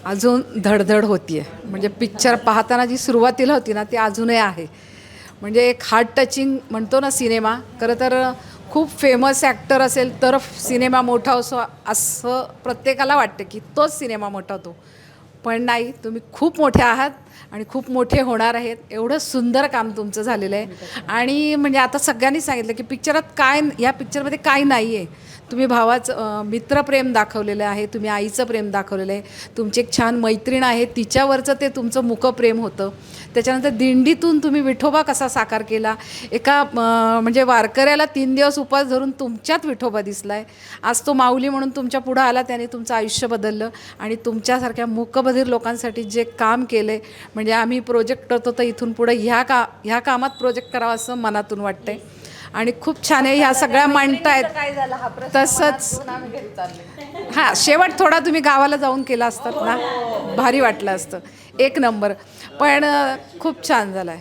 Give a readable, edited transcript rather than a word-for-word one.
अजून धडधड होती आहे. म्हणजे पिक्चर पाहताना जी सुरुवातीला होती ना ती अजूनही आहे. म्हणजे एक हार्ट टचिंग म्हणतो ना सिनेमा. खरं तर खूप फेमस ॲक्टर असेल तर सिनेमा मोठा असो असं प्रत्येकाला वाटतं की तोच सिनेमा मोठा होतो. पण नाही, तुम्ही खूप मोठे आहात आणि खूप मोठे होणार आहेत. एवढं सुंदर काम तुमचं झालेलं आहे. आणि म्हणजे आता सगळ्यांनी सांगितलं की पिक्चरात काय, या पिक्चरमध्ये काय नाही आहे. तुम्ही भावाचं मित्रप्रेम दाखवलेलं आहे, तुम्ही आईचं प्रेम दाखवलेलं आहे, तुमची एक छान मैत्रीण आहे तिच्यावरचं ते तुमचं मुकप्रेम होतं. त्याच्यानंतर दिंडीतून तुम्ही विठोबा कसा साकार केला, एका म्हणजे वारकऱ्याला 3 दिवस उपवास धरून तुमच्यात विठोबा दिसला आहे. आज तो माऊली म्हणून तुमच्या पुढं आला, त्याने तुमचं आयुष्य बदललं. आणि तुमच्यासारख्या मूकबधिर लोकांसाठी जे काम केलं आहे, म्हणजे आम्ही प्रोजेक्ट करतो तर इथून पुढं ह्या कामात प्रोजेक्ट करावा असं मनातून वाटतंय. आणि खूप छान आहे, ह्या सगळ्या मांडतायत. तसंच हां, शेवट थोडा तुम्ही गावाला जाऊन केला असतात ना, भारी वाटलं असतं. एक नंबर. पण खूप छान झालं आहे.